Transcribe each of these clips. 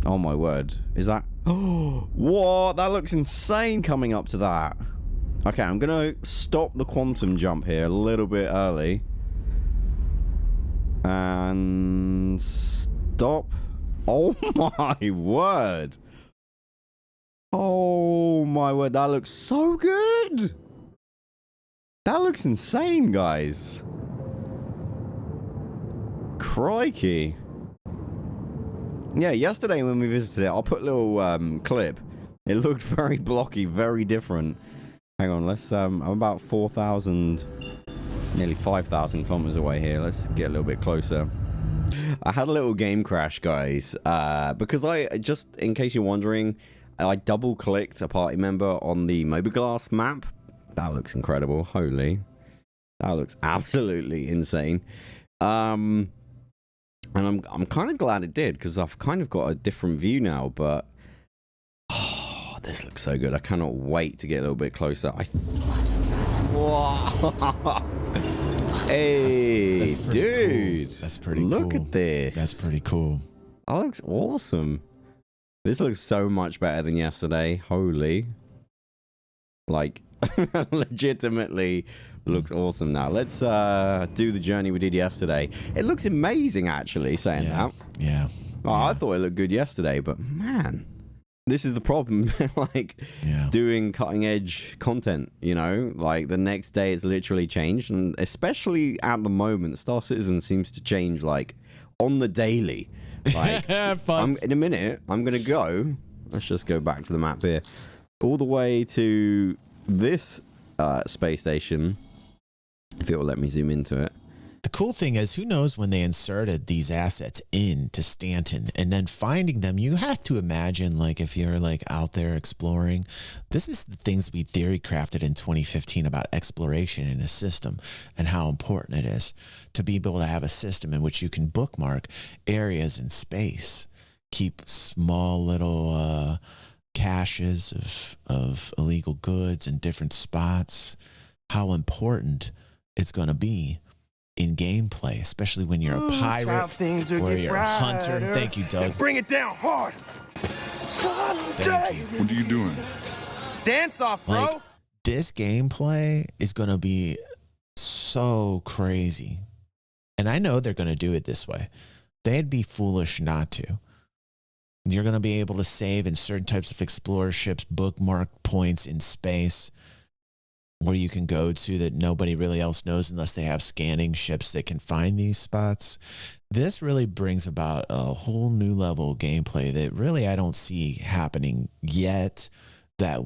Oh my word. Is that... Oh, what? That looks insane coming up to that. Okay, I'm gonna stop the quantum jump here a little bit early. And... stop. Oh my word. Oh my word, that looks so good. That looks insane, guys. Crikey. Yeah, yesterday when we visited it, I'll put a little clip. It looked very blocky, very different. Hang on, let's I'm about 4,000, nearly 5,000 kilometers away here. Let's get a little bit closer. I had a little game crash, guys, because just in case you're wondering, I double clicked a party member on the Mobileglass map. That looks incredible. Holy, that looks absolutely insane. And I'm kind of glad it did, because I've kind of got a different view now. But oh, this looks so good. I cannot wait to get a little bit closer. Whoa. Hey, that's dude. Cool. That's pretty cool. Look at this. That's pretty cool. That looks awesome. This looks so much better than yesterday. Holy. Like, legitimately looks awesome now. Let's do the journey we did yesterday. It looks amazing, actually, saying that. Yeah. Oh, I thought it looked good yesterday, but man, this is the problem. Like, doing cutting edge content, you know, like the next day it's literally changed. And especially at the moment, Star Citizen seems to change like on the daily. Like, in a minute, I'm going to go. Let's just go back to the map here. All the way to this space station. If it will let me zoom into it. The cool thing is, who knows when they inserted these assets into Stanton and then finding them, you have to imagine, like, if you're like out there exploring, this is the things we theory crafted in 2015 about exploration in a system and how important it is to be able to have a system in which you can bookmark areas in space, keep small little caches of illegal goods in different spots, how important it's going to be in gameplay, especially when you're a pirate or you're a hunter. Thank you, Doug. Bring it down hard. Someday. What are you doing? Dance off, bro. Like, this gameplay is going to be so crazy. And I know they're going to do it this way. They'd be foolish not to. You're going to be able to save in certain types of explorer ships, bookmark points in space where you can go to that nobody really else knows unless they have scanning ships that can find these spots. This really brings about a whole new level of gameplay that really I don't see happening yet. That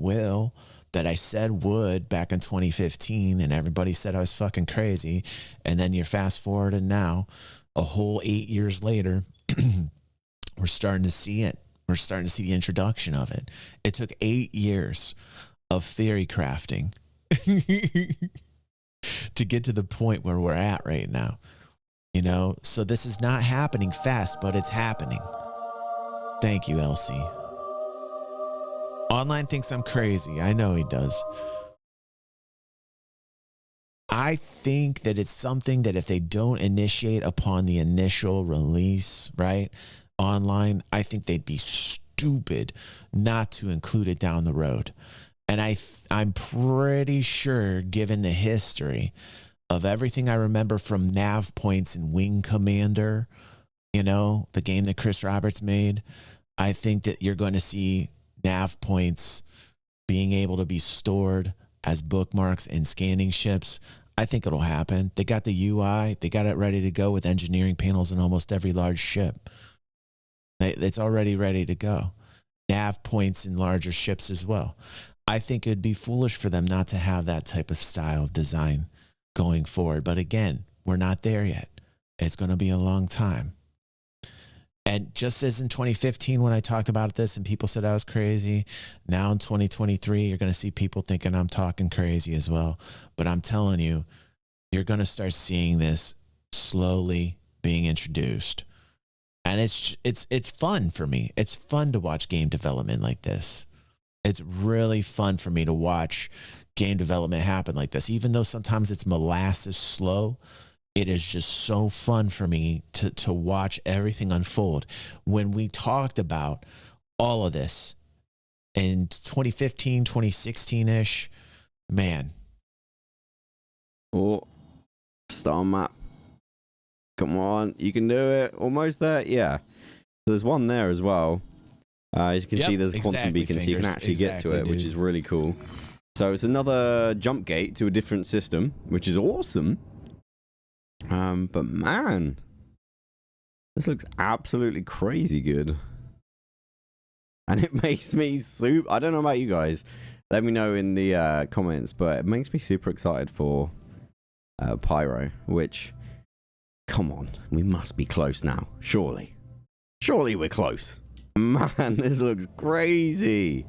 I said would back in 2015, and everybody said I was fucking crazy. And then you're fast forwarding now, a whole 8 years later, we're starting to see it. We're starting to see the introduction of it. It took 8 years of theory crafting to get to the point where we're at right now, you know. So this is not happening fast, but it's happening. Thank you, LC. Online thinks I'm crazy. I know he does. I think that it's something that if they don't initiate upon the initial release, right, online, I think they'd be stupid not to include it down the road. And I'm pretty sure, given the history of everything I remember from nav points and Wing Commander, you know, the game that Chris Roberts made, I think that you're going to see nav points being able to be stored as bookmarks in scanning ships. I think it'll happen. They got the UI. They got it ready to go with engineering panels in almost every large ship. It's already ready to go. Nav points in larger ships as well. I think it'd be foolish for them not to have that type of style of design going forward. But again, we're not there yet. It's going to be a long time. And just as in 2015 when I talked about this and people said I was crazy, now in 2023, you're going to see people thinking I'm talking crazy as well. But I'm telling you, you're going to start seeing this slowly being introduced. And it's fun for me. It's fun to watch game development like this. It's really fun for me to watch game development happen like this. Even though sometimes it's molasses slow, it is just so fun for me to watch everything unfold. When we talked about all of this in 2015, 2016-ish, man. Oh, star map. Come on, you can do it. Almost there. Yeah. There's one there as well. As you can see, there's a quantum beacon, so you can actually get to it, which is really cool. So it's another jump gate to a different system, which is awesome. But man, this looks absolutely crazy good. And it makes me super... I don't know about you guys. Let me know in the comments, but it makes me super excited for Pyro, which... Come on, we must be close now. Surely. Surely we're close. Man, this looks crazy.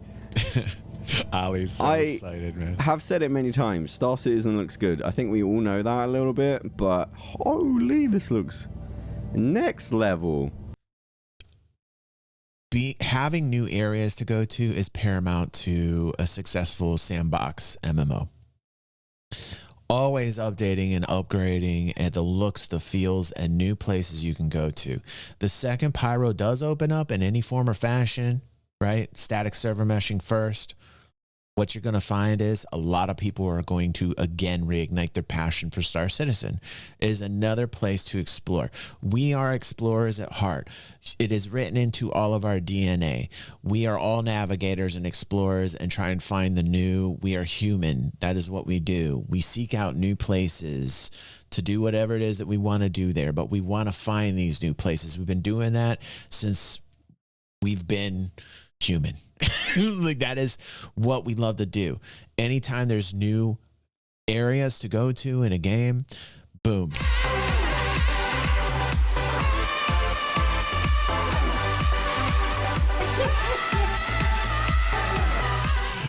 Ollie's so excited, man. I have said it many times. Star Citizen looks good. I think we all know that a little bit, but holy, this looks next level. Having new areas to go to is paramount to a successful sandbox MMO. Always updating and upgrading and the looks, the feels, and new places you can go to. The second Pyro does open up in any form or fashion, right? Static server meshing first. What you're going to find is a lot of people are going to, again, reignite their passion for Star Citizen. It is another place to explore. We are explorers at heart. It is written into all of our DNA. We are all navigators and explorers and try and find the new. We are human. That is what we do. We seek out new places to do whatever it is that we want to do there, but we want to find these new places. We've been doing that since we've been human. Like, that is what we love to do. Anytime there's new areas to go to in a game, boom.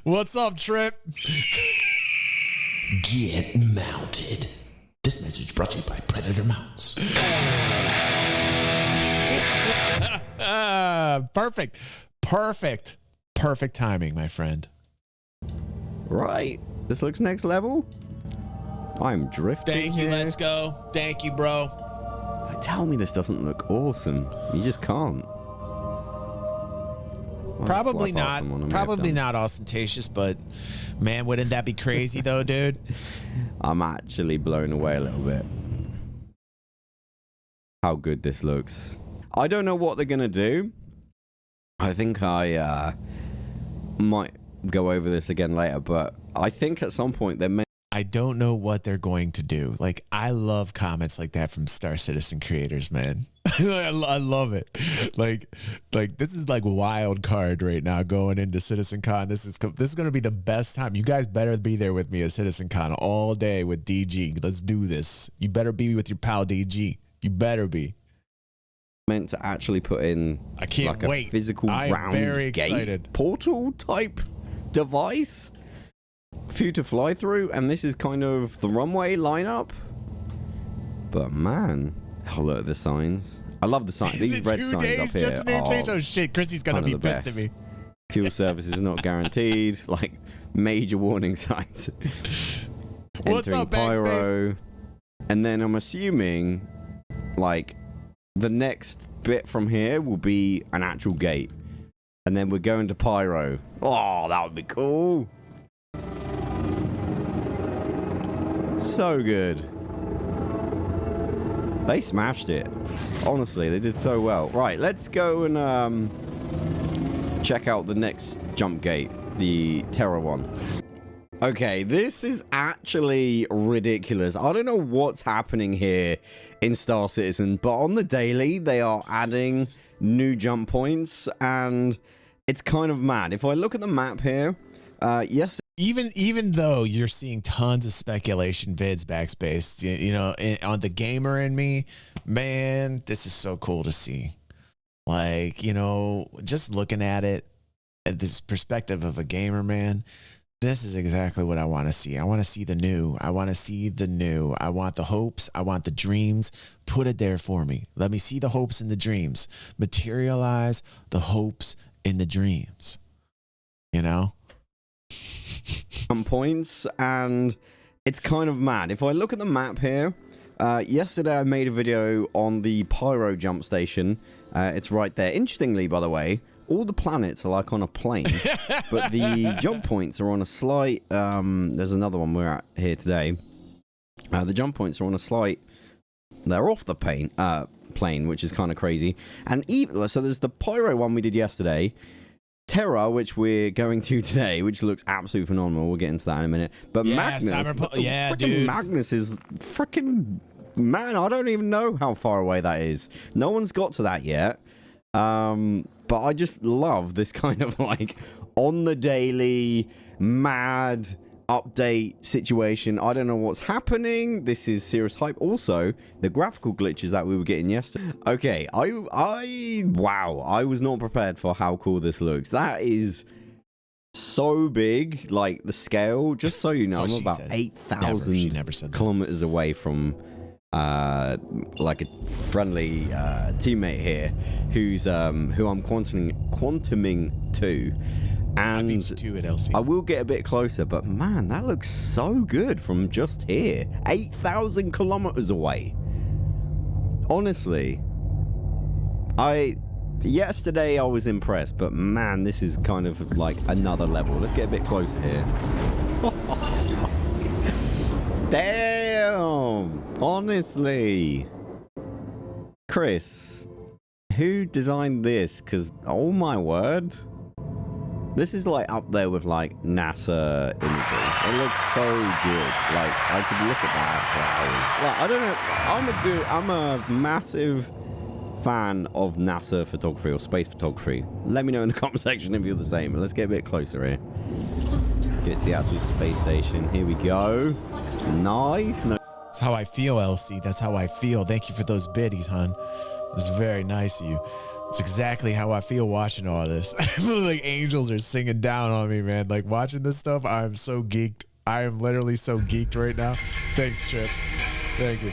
What's up, Trip? Get mounted. This message brought to you by Predator Mounts. Perfect timing, my friend. Right. This looks next level. I'm drifting. Thank you. Here. Let's go. Thank you, bro. Tell me this doesn't look awesome. You just can't. Probably not. Probably not ostentatious, but man, wouldn't that be crazy though, dude? I'm actually blown away a little bit. How good this looks. I don't know what they're gonna do. I think I might go over this again later, but I think at some point they may. I don't know what they're going to do. Like, I love comments like that from Star Citizen creators, man. I love it. Like this is like wild card right now going into CitizenCon. This is going to be the best time. You guys better be there with me at CitizenCon all day with DG. Let's do this. You better be with your pal DG. You better be. Meant to actually put in I can't like wait. A physical round very gate excited. Portal type device for you to fly through, and this is kind of the runway lineup. But man, oh, look at the signs. I love the signs. These red signs up here. Just a name change? Oh shit, Chrissy's gonna be pissed at me. Fuel service is not guaranteed. Like, major warning signs. What's Entering up, Pyro. And then I'm assuming like the next bit from here will be an actual gate. And then we're going to Pyro. Oh, that would be cool. So good. They smashed it. Honestly, they did so well. Right, let's go and check out the next jump gate, the Terror one. Okay, this is actually ridiculous. I don't know what's happening here in Star Citizen, but on the daily, they are adding new jump points, and it's kind of mad. If I look at the map here, yes. Even though you're seeing tons of speculation vids backspace, you know, on the gamer in me, man, this is so cool to see. Like, you know, just looking at it at this perspective of a gamer, man, this is exactly what I want to see. I want to see the new. I want to see the new. I want the hopes. I want the dreams. Put it there for me. Let me see the hopes and the dreams. Materialize the hopes and the dreams. You know? Points, and it's kind of mad. If I look at the map here, Yesterday I made a video on the Pyro jump station. It's right there. Interestingly, by the way, all the planets are like on a plane, but the jump points are on a slight... there's another one we're at here today. The jump points are on a slight... They're off the plane, which is kind of crazy. And even so, there's the Pyro one we did yesterday. Terra, which we're going to today, which looks absolutely phenomenal. We'll get into that in a minute. But Yeah, Magnus, dude. Magnus is freaking... Man, I don't even know how far away that is. No one's got to that yet. But I just love this kind of like on the daily mad update situation. I don't know what's happening. This is serious hype. Also, the graphical glitches that we were getting yesterday. Okay, wow, I was not prepared for how cool this looks. That is so big, like the scale. Just so you know, I'm about 8,000 kilometers away from like a friendly teammate here who's who I'm quantuming to. And I beat you too at LC. I will get a bit closer, but man, that looks so good from just here. 8,000 kilometers away. Honestly, yesterday I was impressed, but man, this is kind of like another level. Let's get a bit closer here. Damn! Honestly. Chris, who designed this? Because, oh my word. This is like up there with like NASA imagery. It looks so good. Like I could look at that for hours. Like I don't know. I'm a massive fan of NASA photography or space photography. Let me know in the comment section if you're the same. But let's get a bit closer here. Get to the actual space station. Here we go. Nice. That's how I feel, LC. That's how I feel. Thank you for those biddies, hon. It's very nice of you. It's exactly how I feel watching all this. I feel like angels are singing down on me, man. Like watching this stuff, I'm so geeked. I am literally so geeked right now. Thanks, Trip. Thank you.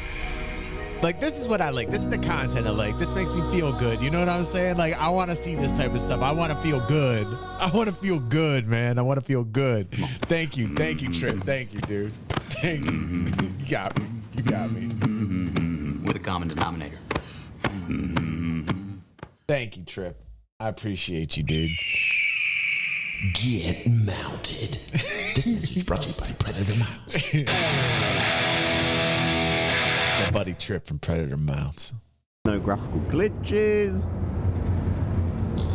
Like, this is what I like. This is the content I like. This makes me feel good. You know what I'm saying? Like, I want to see this type of stuff. I want to feel good. I want to feel good, man. I want to feel good. Thank you. Thank you, Trip. Thank you, dude. Thank you. You got me. You got me. With a common denominator. Thank you, Trip. I appreciate you, dude. Get mounted. This message is brought to you by Predator Mounts. It's my buddy Trip from Predator Mounts. No graphical glitches.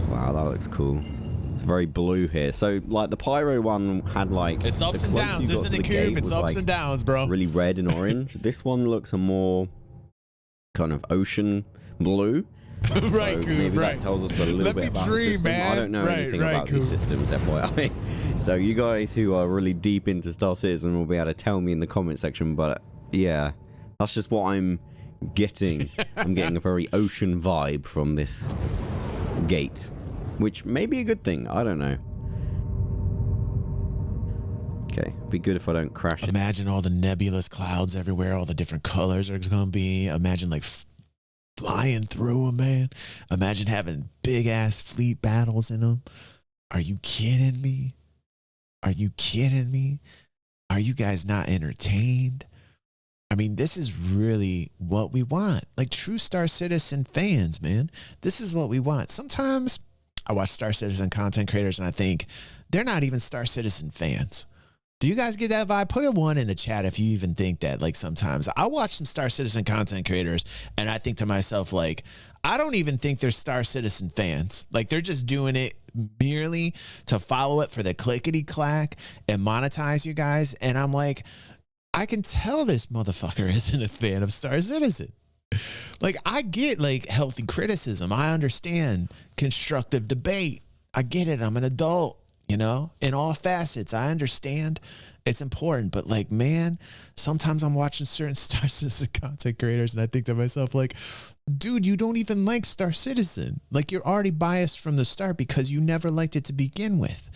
Wow, that looks cool. It's very blue here. So, like, the Pyro one had, like... It's ups and downs, isn't it, Cube? It's ups and downs, bro. Really red and orange. This one looks a more kind of ocean blue. Right, so maybe that tells us a little bit about the system. Man. I don't know anything about these systems, FYI. So you guys who are really deep into Star Citizen will be able to tell me in the comment section. But yeah, that's just what I'm getting. I'm getting a very ocean vibe from this gate, which may be a good thing. I don't know. Okay, be good if I don't crash. Imagine all the nebulous clouds everywhere, all the different colors are going to be. Imagine like flying through them, man. Imagine having big ass fleet battles in them. Are you kidding me? Are you kidding me? Are you guys not entertained? I mean, this is really what we want. Like true Star Citizen fans, man. This is what we want. Sometimes I watch Star Citizen content creators and I think they're not even Star Citizen fans. Do you guys get that vibe? Put a 1 in the chat if you even think that. Like sometimes I watch some Star Citizen content creators and I think to myself, like, I don't even think they're Star Citizen fans. Like they're just doing it merely to follow it for the clickety clack and monetize you guys. And I'm like, I can tell this motherfucker isn't a fan of Star Citizen. Like I get like healthy criticism. I understand constructive debate. I get it. I'm an adult. You know, in all facets, I understand it's important, but like, man, sometimes I'm watching certain Star Citizen content creators and I think to myself, like, dude, you don't even like Star Citizen. Like you're already biased from the start because you never liked it to begin with.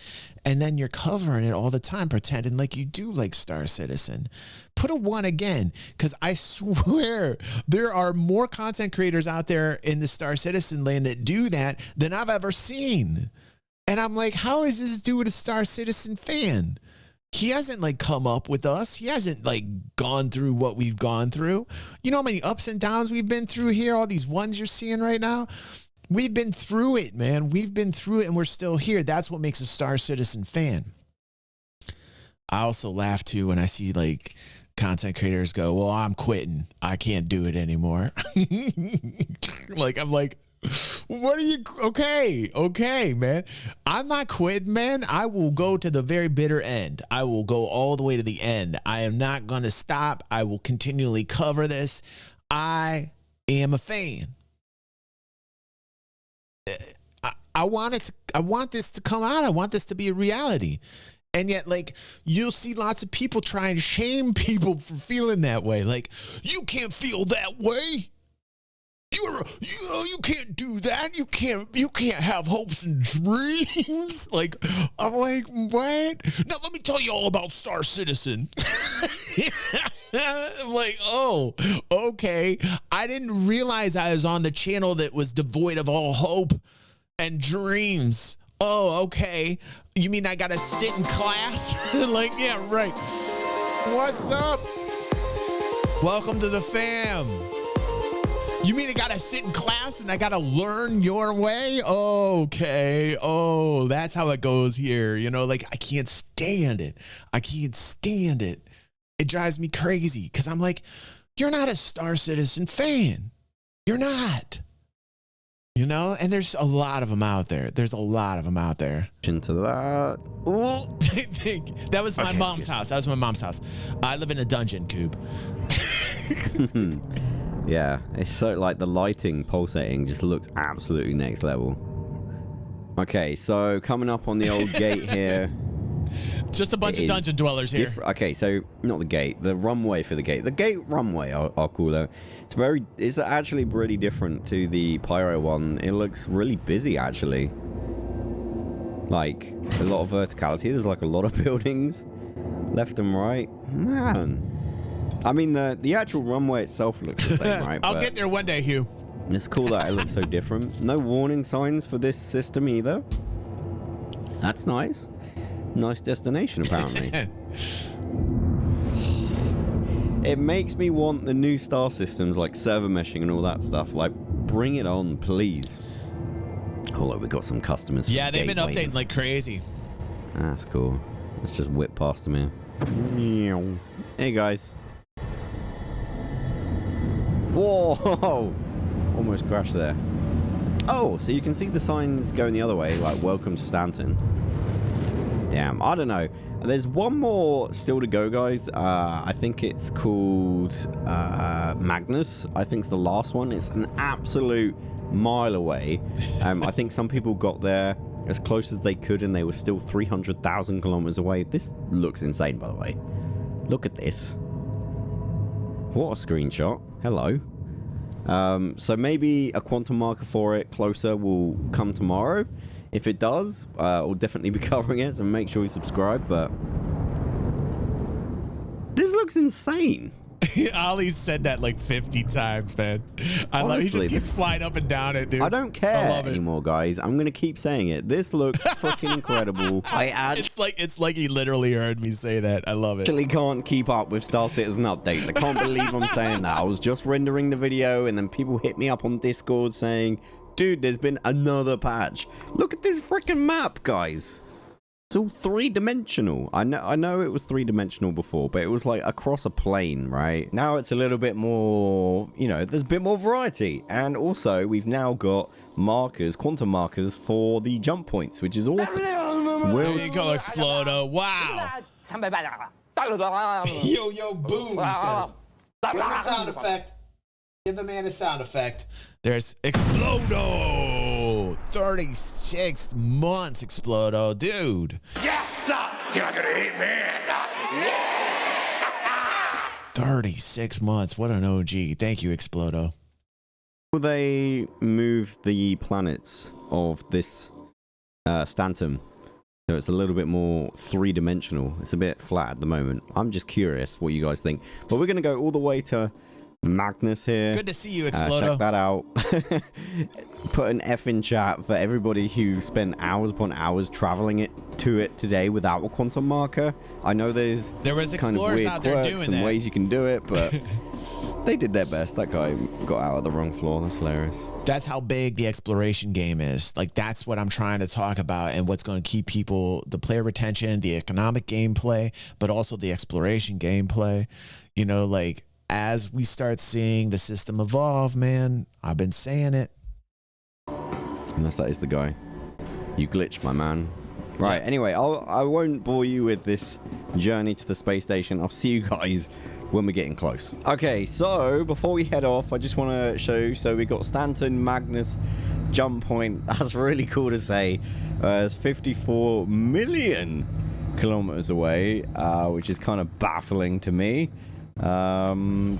And then you're covering it all the time, pretending like you do like Star Citizen. Put a 1 again, because I swear there are more content creators out there in the Star Citizen land that do that than I've ever seen. And I'm like, how is this dude a Star Citizen fan? he hasn't like come up with us. He hasn't like gone through what we've gone through. You know how many ups and downs we've been through here? All these ones you're seeing right now. We've been through it, man. We've been through it and we're still here. That's what makes a Star Citizen fan. I also laugh too when I see like content creators go, well, I'm quitting. I can't do it anymore. Like, I'm like, what are you? Okay, man. I'm not quitting, man. I will go to the very bitter end. I will go all the way to the end. I am not going to stop. I will continually cover this. I am a fan. I want this to come out. I want this to be a reality. And yet, like, you'll see lots of people trying to shame people for feeling that way. Like, you can't feel that way. You can't do that. You can't have hopes and dreams. Like, I'm like, what? Now let me tell you all about Star Citizen. I'm like, oh, okay. I didn't realize I was on the channel that was devoid of all hope and dreams. Oh, okay. You mean I gotta sit in class? Like, yeah, right. What's up? Welcome to the fam. You mean I gotta sit in class and I gotta learn your way? Okay. Oh, that's how it goes here. You know, like, I can't stand it. It drives me crazy because I'm like, you're not a Star Citizen fan. You're not. You know, and there's a lot of them out there. Into that. That was my mom's house. I live in a dungeon, Coob. Yeah, it's so like the lighting pulsating just looks absolutely next level. Okay, so coming up on the old gate here. Just a bunch of dungeon dwellers here. Okay, so not the gate, the runway for the gate. The gate runway, I'll call it. It's actually really different to the Pyro one. It looks really busy, actually. Like, a lot of verticality. There's like a lot of buildings left and right. Man. I mean, the actual runway itself looks the same, right? I'll get there one day, Hugh. It's cool that it looks so different. No warning signs for this system either. That's nice. Nice destination, apparently. It makes me want the new star systems like server meshing and all that stuff. Like, bring it on, please. Oh, look, we got some customers. Yeah, they've been updating like crazy. That's cool. Let's just whip past them here. Hey, guys. Whoa! Almost crashed there. Oh, so you can see the signs going the other way, like, welcome to Stanton. Damn, I don't know. There's one more still to go, guys. I think it's called Magnus. I think it's the last one. It's an absolute mile away. I think some people got there as close as they could and they were still 300,000 kilometers away. This looks insane, by the way. Look at this. What a screenshot. Hello. So maybe a quantum marker for it closer will come tomorrow. If it does, we'll definitely be covering it, so make sure you subscribe, but this looks insane. Ollie said that like 50 times, man. I love, he just keeps flying up and down it, dude. I don't care anymore, guys. I'm gonna keep saying it. This looks freaking incredible. It's like he literally heard me say that. I love it. Actually can't keep up with Star Citizen updates. I can't believe I'm saying that. I was just rendering the video and then people hit me up on Discord saying, dude, there's been another patch. Look at this freaking map, guys. It's all three-dimensional. I know it was three-dimensional before, but it was like across a plane, right? Now it's a little bit more, you know, there's a bit more variety. And also, we've now got markers, quantum markers for the jump points, which is awesome. There you go, Explodo. Wow. Yo, boom, he says. Where's the sound effect? Give the man a sound effect. There's Explodo. 36 months, Explodo. Dude. Yes, sir. You're not gonna hit me. Yes. 36 months. What an OG. Thank you, Explodo. Will they move the planets of this Stanton so it's a little bit more three-dimensional? It's a bit flat at the moment. I'm just curious what you guys think. But we're going to go all the way to Magnus here. Good to see you, Explodo. Check that out. Put an F in chat for everybody who spent hours upon hours traveling it to it today without a quantum marker. I know there was kind of weird out there quirks doing and that. ways you can do it, but they did their best. That guy got out of the wrong floor. That's hilarious. That's how big the exploration game is. Like, that's what I'm trying to talk about, and what's going to keep people, the player retention, the economic gameplay, but also the exploration gameplay. You know, like, as we start seeing the system evolve, man, I've been saying it. Unless that is the guy. You glitched, my man. Right, anyway, I won't bore you with this journey to the space station. I'll see you guys when we're getting close. Okay, so before we head off, I just want to show you. So we got Stanton, Magnus, jump point. That's really cool to say. It's 54 million kilometers away, which is kind of baffling to me. But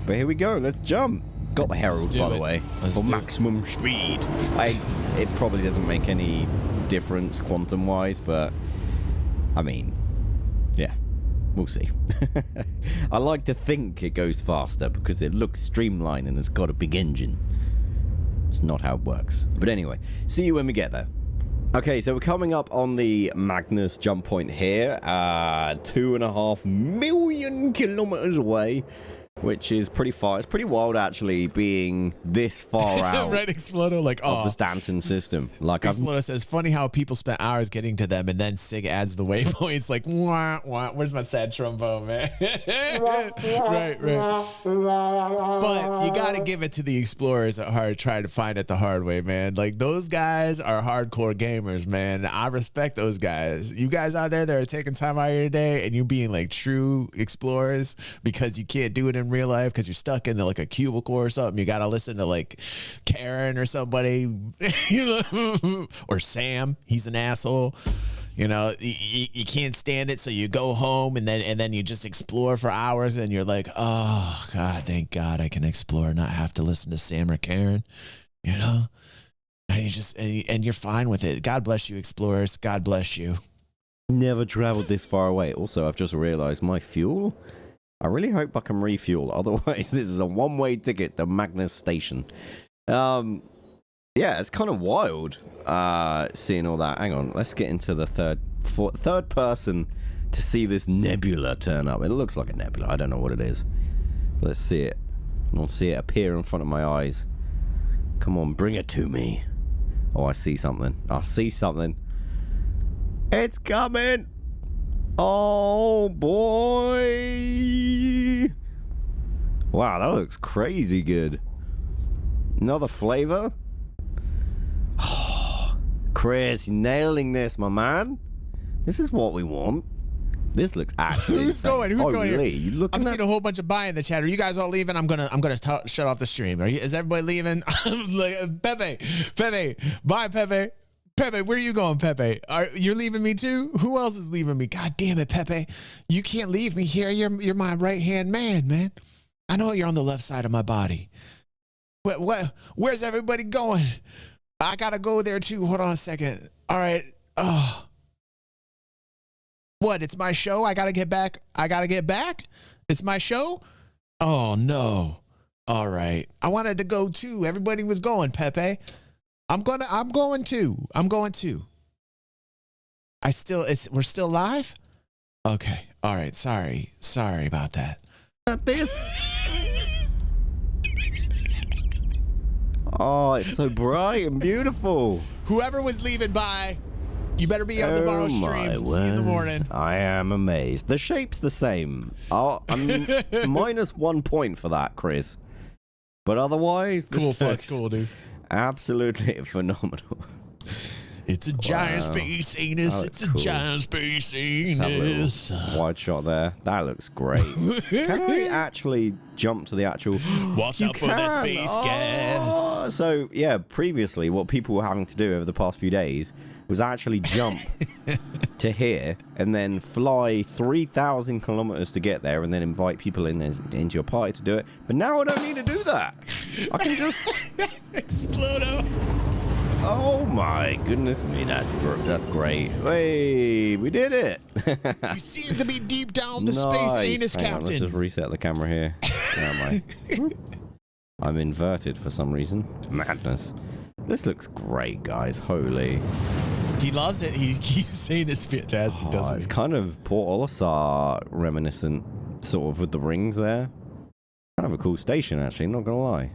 here we go. Let's jump. Got the Herald, by the way, for maximum speed. It probably doesn't make any difference quantum-wise, but I mean, yeah, we'll see. I like to think it goes faster because it looks streamlined and it's got a big engine. It's not how it works. But anyway, see you when we get there. Okay, so we're coming up on the Magnus jump point here, 2.5 million kilometers away, which is pretty far. It's pretty wild, actually, being this far out. Right, Explodo, like, of the Stanton system. Like, Explodo says, funny how people spent hours getting to them, and then Sig adds the waypoints. Like, wah, wah. Where's my sad trombone, man? right. But you got to give it to the explorers at heart, trying to find it the hard way, man. Like, those guys are hardcore gamers, man. I respect those guys. You guys out there that are taking time out of your day, and you being like true explorers because you can't do it in real life because you're stuck in like a cubicle or something. You got to listen to like Karen or somebody, you know, or Sam. He's an asshole. You know, you can't stand it, so you go home and then you just explore for hours, and you're like, oh God, thank God I can explore and not have to listen to Sam or Karen. You know, and you just and you're fine with it. God bless you, explorers. God bless you. Never traveled this far away. Also, I've just realized my fuel. I really hope I can refuel. Otherwise, this is a one-way ticket to Magnus Station. Yeah, it's kind of wild seeing all that. Hang on, let's get into the third person to see this nebula turn up. It looks like a nebula. I don't know what it is. Let's see it. I want to see it appear in front of my eyes. Come on, bring it to me. Oh, I see something. I see something. It's coming. Oh boy. Wow, that looks crazy good. Another flavor. Oh, Chris, you're nailing this, my man. This is what we want. This looks actually Who's going? Who's going? Lee, you looking I'm at... seeing a whole bunch of buy in the chat. Are you guys all leaving? I'm gonna shut off the stream. Is everybody leaving? Like, Pepe, bye, Pepe. Pepe, where are you going, Pepe? You're leaving me too? Who else is leaving me? God damn it, Pepe. You can't leave me here. You're my right-hand man. I know you're on the left side of my body. Where's everybody going? I gotta go there too. Hold on a second. All right. Oh. What? It's my show? I gotta get back? It's my show? Oh, no. All right. I wanted to go too. Everybody was going, Pepe. I'm going too. We're still live? Okay. All right. Sorry about that. Not this. Oh, it's so bright and beautiful. Whoever was leaving by, you better be on tomorrow's stream. See you in the morning. I am amazed. The shape's the same. I'm minus 1 point for that, Chris. But otherwise, cool, dude. Absolutely phenomenal. It's a giant space anus. It's cool. A giant space anus. Wide shot there. That looks great. Can I actually jump to the actual... Watch out for that space gas. So, yeah, previously what people were having to do over the past few days was actually jump to here and then fly 3,000 kilometers to get there and then invite people into your party to do it. But now I don't need to do that. I can just... Explodo. Oh my goodness me, that's great. Hey, we did it. You seem to be deep down the space anus, Hang on, Captain. let's just reset the camera here. Where am I? I'm inverted for some reason. Madness. This looks great, guys. Holy. He loves it. He keeps saying it's fantastic, doesn't It's he? kind of Port Olisar reminiscent, sort of, with the rings there. Kind of a cool station, actually, not gonna lie.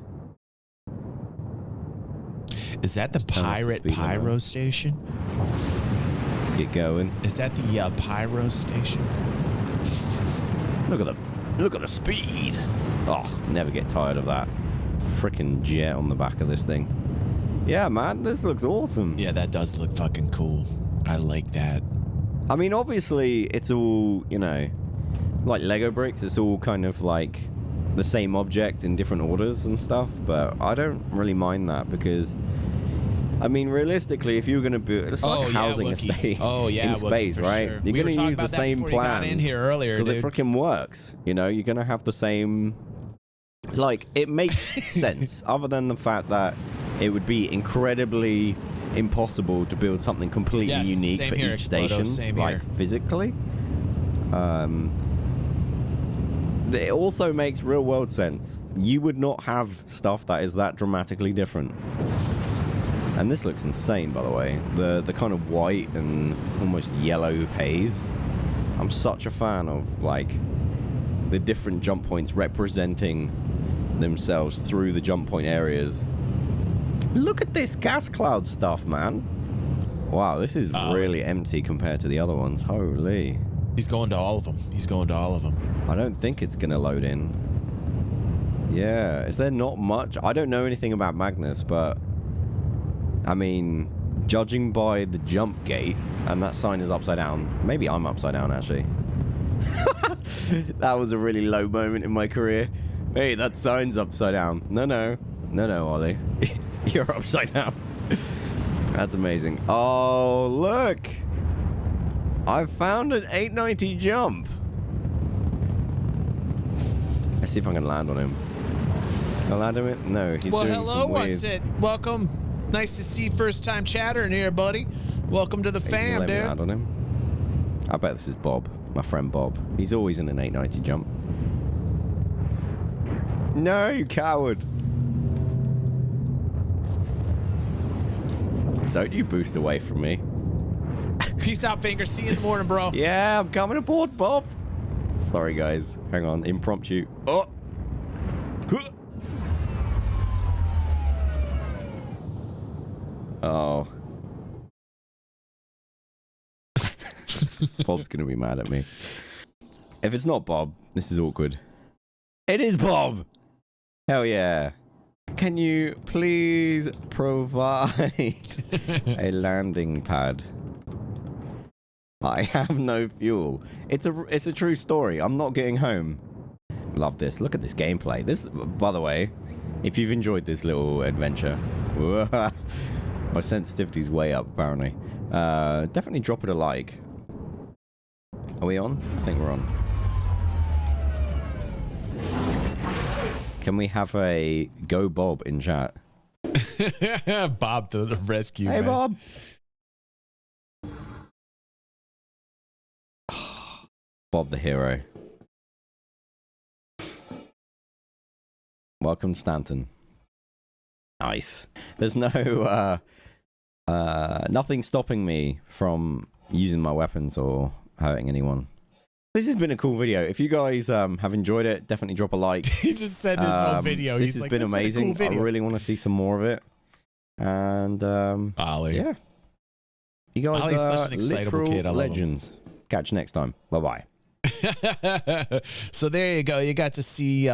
Is that the turn off the pirate speed limit. pyro station? Let's get going. Is that the pyro station? Look at the speed. Oh, never get tired of that. Freaking jet on the back of this thing. Yeah, man, this looks awesome. Yeah, that does look fucking cool. I like that. I mean, obviously, it's all, you know, like Lego bricks. It's all kind of like the same object in different orders and stuff. But I don't really mind that because, I mean, realistically, if you're going to build, it's like a housing estate in space, right? Sure. You're going to use the same plan in here earlier because it freaking works. You know, you're going to have the same. Like, it makes sense, other than the fact that it would be incredibly impossible to build something completely unique for each station, like physically. It also makes real world sense. You would not have stuff that is that dramatically different. And this looks insane, by the way. The kind of white and almost yellow haze. I'm such a fan of, like, the different jump points representing themselves through the jump point areas. Look at this gas cloud stuff, man. Wow, this is really empty compared to the other ones. Holy. He's going to all of them. He's going to all of them. I don't think it's going to load in. Yeah, is there not much? I don't know anything about Magnus, but I mean, judging by the jump gate, and that sign is upside down. Maybe I'm upside down, actually. That was a really low moment in my career. Hey, that sign's upside down. No, Ollie. You're upside down. That's amazing. Oh, look. I found an 890 jump. Let's see if I can land on him. Can I land on it? No, he's doing some weird... what's it? Welcome. Nice to see first-time chatter in here, buddy. Welcome to the fam, let dude. me land on him. I bet this is Bob, my friend Bob. He's always in an 890 jump. No, you coward. Don't you boost away from me. Peace out, Finger. See you in the morning, bro. Yeah, I'm coming aboard, Bob. Sorry, guys. Hang on. Impromptu. Oh. Oh. Bob's going to be mad at me. If it's not Bob, this is awkward. It is Bob. Hell yeah. Can you please provide a landing pad? I have no fuel. It's a true story. I'm not getting home. Love this. Look at this gameplay. This, by the way, if you've enjoyed this little adventure, my sensitivity's way up apparently. Definitely drop it a like. Are we on? I think we're on. Can we have a go Bob in chat? Bob to the rescue. Hey, man. Bob. Bob the hero. Welcome, Stanton. Nice. There's no nothing stopping me from using my weapons or hurting anyone. This has been a cool video. If you guys have enjoyed it, definitely drop a like. He just said his whole video. This has been amazing. I really want to see some more of it. And Ollie. yeah. You guys Ollie's are such an excitable literal kid. I love him. legends. Catch you next time. Bye-bye. So there you go. You got to see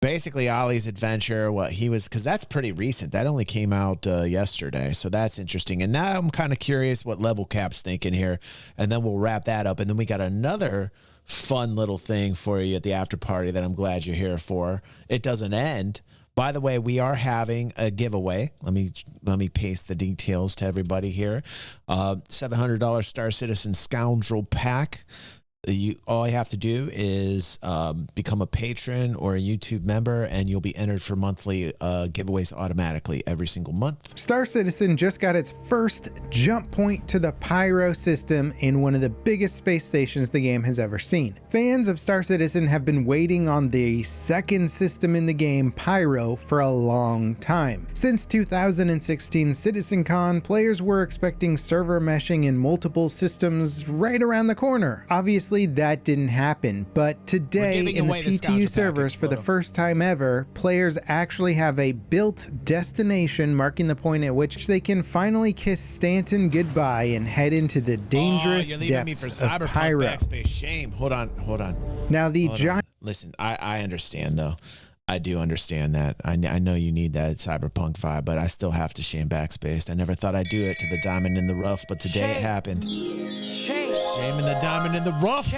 basically Ollie's adventure, what he was, because that's pretty recent. That only came out yesterday, so that's interesting. And now I'm kind of curious what LevelCap's thinking here, and then we'll wrap that up. And then we got another fun little thing for you at the after party that I'm glad you're here for. It doesn't end. By the way, we are having a giveaway. Let me paste the details to everybody here. $700 Star Citizen Scoundrel pack. All you have to do is become a patron or a YouTube member, and you'll be entered for monthly giveaways automatically every single month. Star Citizen just got its first jump point to the Pyro system in one of the biggest space stations the game has ever seen. Fans of Star Citizen have been waiting on the second system in the game, Pyro, for a long time. Since 2016 CitizenCon, players were expecting server meshing in multiple systems right around the corner. Obviously, that didn't happen, but today in the PTU servers, for the first time ever, players actually have a built destination marking the point at which they can finally kiss Stanton goodbye and head into the dangerous you're leaving me for depths of Cyberpunk Pyro. Backspace. Shame. Hold on. Now the giant. Listen, I understand though. I do understand that. I know you need that Cyberpunk vibe, but I still have to shame Backspace. I never thought I'd do it to the diamond in the rough, but today it happened. Shaming the diamond in the rough.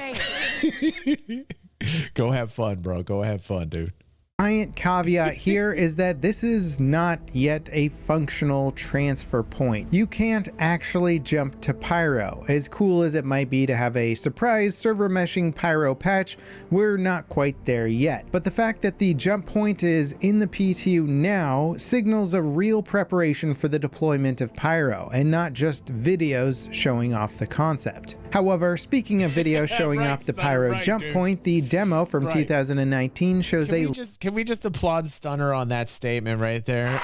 Go have fun, bro. Go have fun, dude. Giant caveat here is that this is not yet a functional transfer point. You can't actually jump to Pyro. As cool as it might be to have a surprise server meshing Pyro patch, we're not quite there yet. But the fact that the jump point is in the PTU now signals a real preparation for the deployment of Pyro, and not just videos showing off the concept. However, speaking of videos showing off the Pyro jump point, the demo from 2019 shows Can we just applaud Stunner on that statement right there?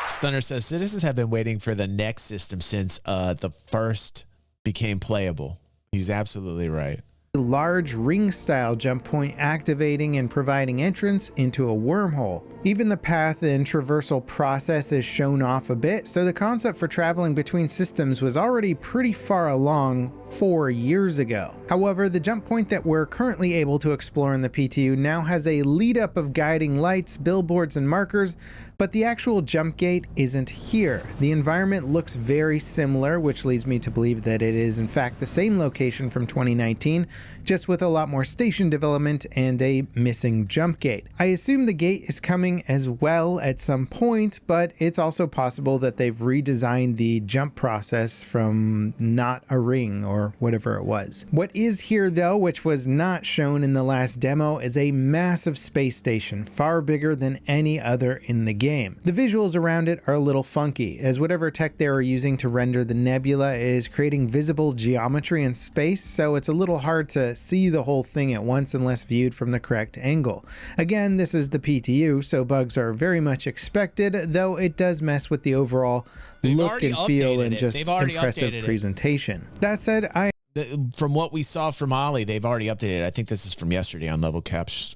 Stunner says, citizens have been waiting for the next system since the first became playable. He's absolutely right. Large ring-style jump point activating and providing entrance into a wormhole. Even the path and traversal process is shown off a bit, so the concept for traveling between systems was already pretty far along 4 years ago. However, the jump point that we're currently able to explore in the PTU now has a lead-up of guiding lights, billboards, and markers, but the actual jump gate isn't here. The environment looks very similar, which leads me to believe that it is in fact the same location from 2019, just with a lot more station development and a missing jump gate. I assume the gate is coming as well at some point, but it's also possible that they've redesigned the jump process from not a ring or whatever it was. What is here though, which was not shown in the last demo, is a massive space station, far bigger than any other in the game. The visuals around it are a little funky, as whatever tech they are using to render the nebula is creating visible geometry in space, so it's a little hard to see the whole thing at once unless viewed from the correct angle. Again, this is the PTU, so bugs are very much expected, though it does mess with the overall look and feel and just impressive presentation. That said, from what we saw from Ollie, they've already updated. I think this is from yesterday on LevelCap's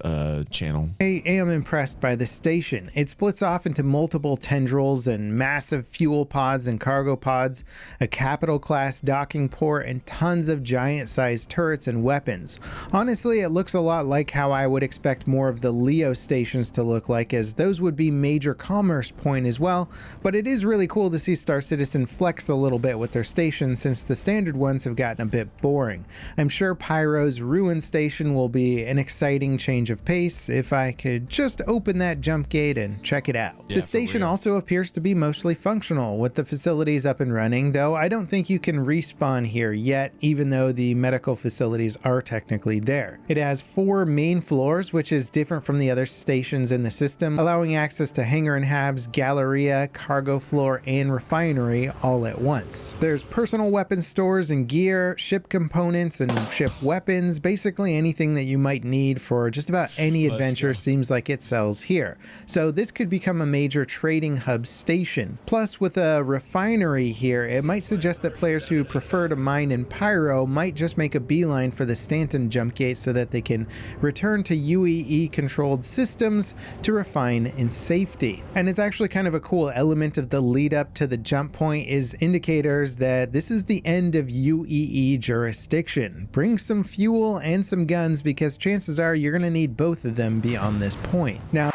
channel. I am impressed by the station. It splits off into multiple tendrils and massive fuel pods and cargo pods, a capital class docking port, and tons of giant sized turrets and weapons. Honestly, it looks a lot like how I would expect more of the Leo stations to look like, as those would be major commerce point as well, but it is really cool to see Star Citizen flex a little bit with their stations, since the standard ones have gotten a bit boring. I'm sure Pyro's Ruin Station will be an exciting change of pace if I could just open that jump gate and check it out. Yeah, the station also appears to be mostly functional with the facilities up and running, though I don't think you can respawn here yet, even though the medical facilities are technically there. It has 4 main floors, which is different from the other stations in the system, allowing access to hangar and habs, galleria, cargo floor, and refinery all at once. There's personal weapon stores and gear, ship components and ship weapons, basically anything that you might need for just about any adventure seems like it sells here. So this could become a major trading hub station. Plus, with a refinery here, it might suggest that players who prefer to mine in Pyro might just make a beeline for the Stanton jump gate so that they can return to UEE controlled systems to refine in safety. And it's actually kind of a cool element of the lead up to the jump point is indicators that this is the end of UEE jurisdiction. Bring some fuel and some guns, because chances are you're going to need both of them beyond this point. Now,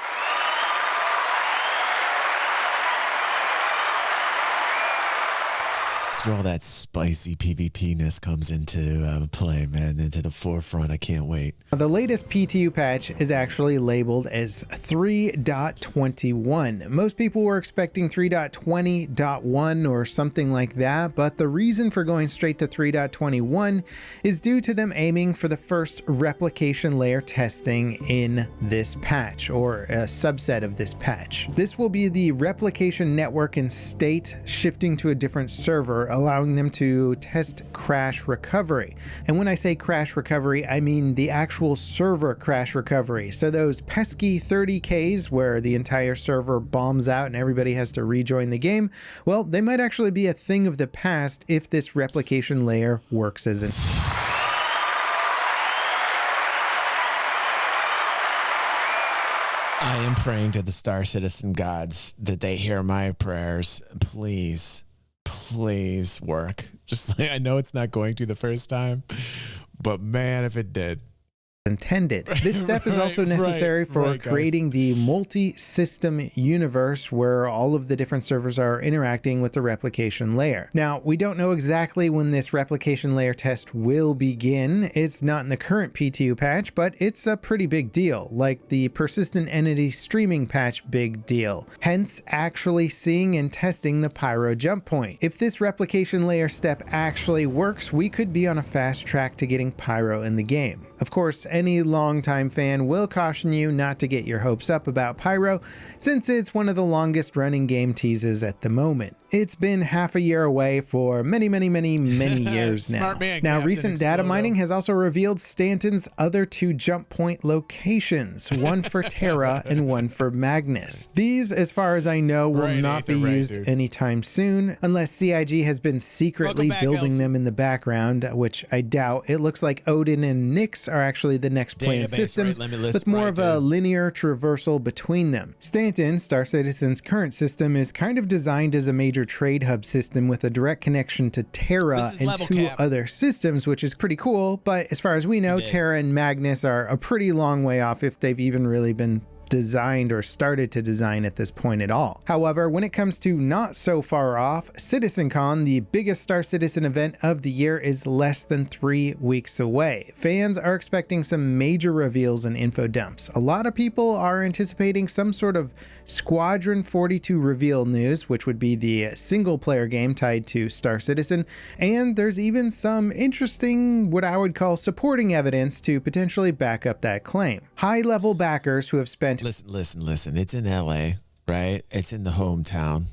it's That's where all that spicy PvP-ness comes into play, man, into the forefront. I can't wait. The latest PTU patch is actually labeled as 3.21. Most people were expecting 3.20.1 or something like that, but the reason for going straight to 3.21 is due to them aiming for the first replication layer testing in this patch, or a subset of this patch. This will be the replication network and state shifting to a different server, allowing them to test crash recovery. And when I say crash recovery, I mean the actual server crash recovery. So those pesky 30Ks where the entire server bombs out and everybody has to rejoin the game, well, they might actually be a thing of the past if this replication layer works as an... I am praying to the Star Citizen gods that they hear my prayers. Please, please work. Just like, I know it's not going to the first time, but man, if it did. Intended. This step is also necessary for creating the multi-system universe where all of the different servers are interacting with the replication layer. Now, we don't know exactly when this replication layer test will begin. It's not in the current PTU patch, but it's a pretty big deal, like the persistent entity streaming patch big deal. Hence, actually seeing and testing the pyro jump point. If this replication layer step actually works, we could be on a fast track to getting pyro in the game. Of course, any longtime fan will caution you not to get your hopes up about pyro, since it's one of the longest running game teases at the moment. It's been half a year away for many years now. Now, recent data mining has also revealed Stanton's other two jump point locations, one for Terra and one for Magnus. These, as far as I know, will not be used anytime soon, unless CIG has been secretly building them in the background, which I doubt. It looks like Odin and Nyx are actually the next planned systems, with more of a linear traversal between them. Stanton, Star Citizen's current system, is kind of designed as a major trade hub system with a direct connection to Terra and two other systems, which is pretty cool, but as far as we know, Terra and Magnus are a pretty long way off if they've even really been designed or started to design at this point at all. However, when it comes to not so far off, CitizenCon, the biggest Star Citizen event of the year, is less than 3 weeks away. Fans are expecting some major reveals and info dumps. A lot of people are anticipating some sort of Squadron 42 reveal news, which would be the single player game tied to Star Citizen, and there's even some interesting, what I would call supporting evidence to potentially back up that claim. High-level backers who have spent... Listen. It's in LA, right? It's in the hometown.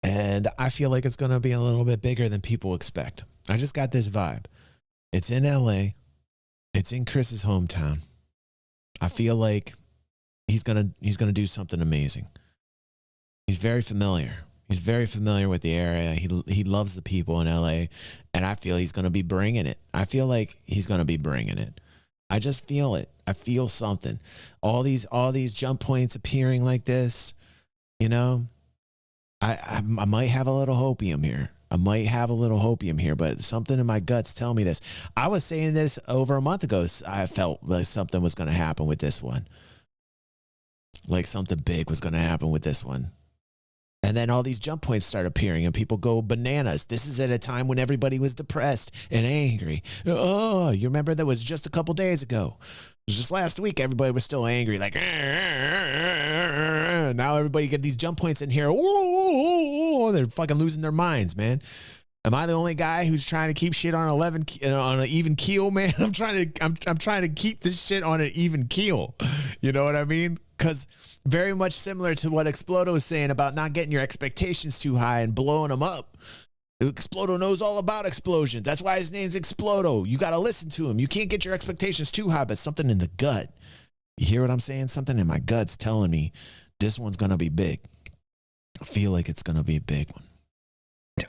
And I feel like it's going to be a little bit bigger than people expect. I just got this vibe. It's in LA. It's in Chris's hometown. I feel like he's gonna do something amazing. He's very familiar. He's very familiar with the area. He loves the people in LA, and I feel he's gonna be bringing it. I feel like he's gonna be bringing it. I just feel it. I feel something. All these jump points appearing like this, you know. I might have a little hopium here. But something in my guts tell me this. I was saying this over a month ago. I felt like something was going to happen with this one. Like something big was going to happen with this one. And then all these jump points start appearing and people go bananas. This is at a time when everybody was depressed and angry. Oh, you remember that was just a couple days ago. It was just last week. Everybody was still angry. Like, now everybody get these jump points in here. Oh, they're fucking losing their minds, man. Am I the only guy who's trying to keep shit on on an even keel, man? I'm trying to keep this shit on an even keel. You know what I mean? Because very much similar to what Explodo was saying about not getting your expectations too high and blowing them up. Explodo knows all about explosions. That's why his name's Explodo. You got to listen to him. You can't get your expectations too high, but something in the gut. You hear what I'm saying? Something in my gut's telling me this one's going to be big. I feel like it's going to be a big one.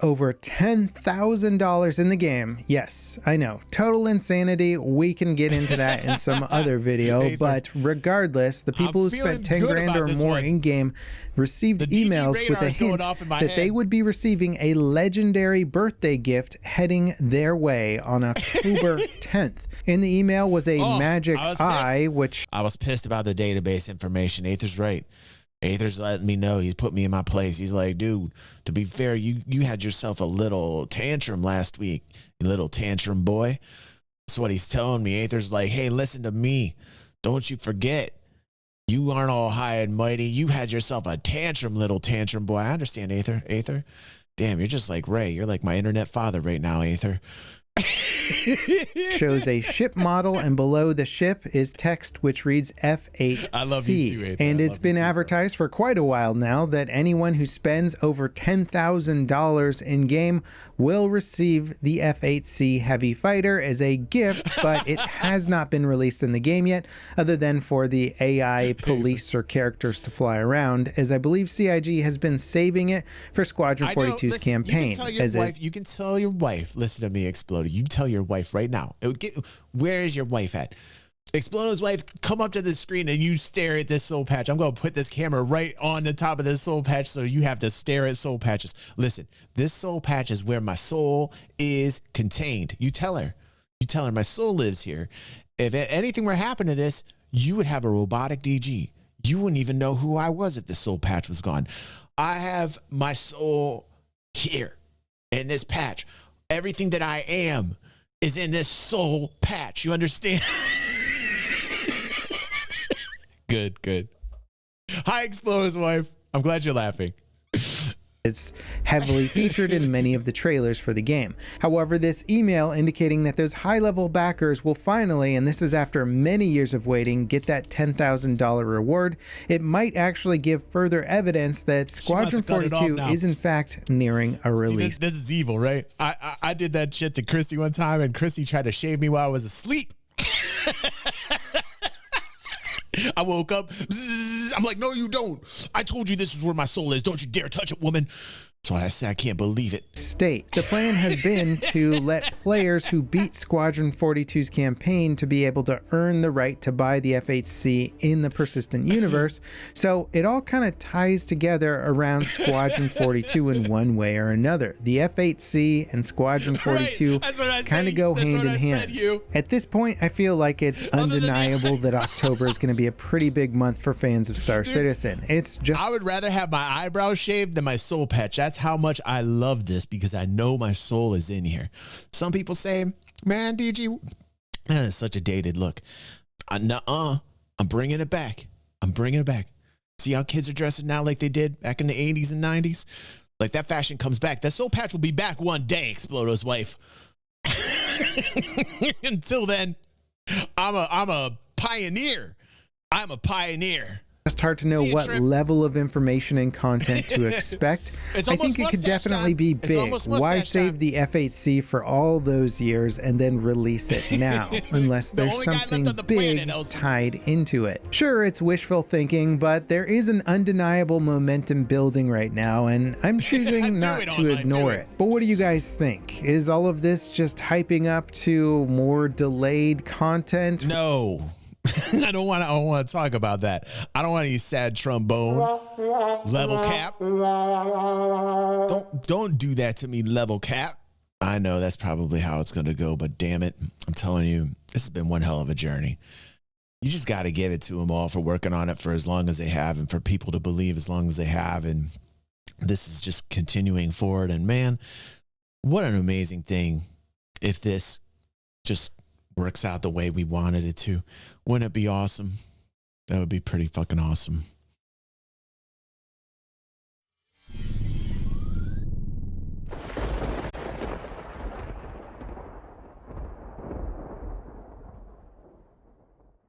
Over $10,000 in the game. Yes, I know. Total insanity. We can get into that in some other video, but regardless, the people who spent 10 grand or more in-game received emails with a hint that they would be receiving a legendary birthday gift heading their way on October 10th. In the email was a magic eye, which... I was pissed about the database information. Aether's right. Aether's letting me know. He's put me in my place. He's like, dude, to be fair, you had yourself a little tantrum last week, you little tantrum boy. That's what he's telling me. Aether's like, hey, listen to me. Don't you forget, you aren't all high and mighty. You had yourself a tantrum, little tantrum boy. I understand, Aether. Aether, damn, you're just like Ray. You're like my internet father right now, Aether. Shows a ship model, and below the ship is text which reads F8C. I love you too, Aether. And it's been advertised for quite a while now that anyone who spends over $10,000 in game will receive the F8C Heavy Fighter as a gift, but it has not been released in the game yet, other than for the AI police or characters to fly around, as I believe CIG has been saving it for Squadron 42's campaign. You can tell your wife, listen to me, Exploded. You tell your wife right now. Where is your wife at? Explodo's wife, come up to the screen and you stare at this soul patch. I'm going to put this camera right on the top of this soul patch so you have to stare at soul patches. Listen, this soul patch is where my soul is contained. You tell her. You tell her my soul lives here. If anything were to happen to this, you would have a robotic DG. You wouldn't even know who I was if this soul patch was gone. I have my soul here in this patch. Everything that I am is in this soul patch. You understand? Good. Hi, Exploder's wife. I'm glad you're laughing. It's heavily featured in many of the trailers for the game. However, this email indicating that those high-level backers will finally, and this is after many years of waiting, get that $10,000 reward, it might actually give further evidence that Squadron 42 is in fact nearing a release. See, this is evil, right? I did that shit to Christy one time, and Christy tried to shave me while I was asleep. I woke up. I'm like, no, you don't. I told you this is where my soul is. Don't you dare touch it, woman. That's why I say I can't believe it. State. The plan has been to let players who beat Squadron 42's campaign to be able to earn the right to buy the F8C in the persistent universe. So it all kind of ties together around Squadron 42 in one way or another. The F8C and Squadron 42 kind of go hand in hand. At this point, I feel like it's undeniable that October is going to be a pretty big month for fans of Star Citizen. It's just... I would rather have my eyebrows shaved than my soul patch. That's how much I love this, because I know my soul is in here. Some people say, man, DG, that is such a dated look. Nuh-uh. I'm bringing it back. I'm bringing it back. See how kids are dressing now like they did back in the 80s and 90s? Like that fashion comes back. That soul patch will be back one day, Explodo's wife. Until then, I'm a pioneer. I'm a pioneer. Just hard to know what level of information and content to expect. I think it could definitely be big. Why save the F8C for all those years and then release it now, unless there's something big tied into it? Sure, it's wishful thinking, but there is an undeniable momentum building right now, and I'm choosing not to ignore it. But what do you guys think? Is all of this just hyping up to more delayed content? No. I don't want to talk about that. I don't want any sad trombone. Level Cap. Don't do that to me, Level Cap. I know that's probably how it's going to go, but damn it, I'm telling you, this has been one hell of a journey. You just got to give it to them all for working on it for as long as they have, and for people to believe as long as they have. And this is just continuing forward. And man, what an amazing thing if this just works out the way we wanted it to. Wouldn't it be awesome? That would be pretty fucking awesome.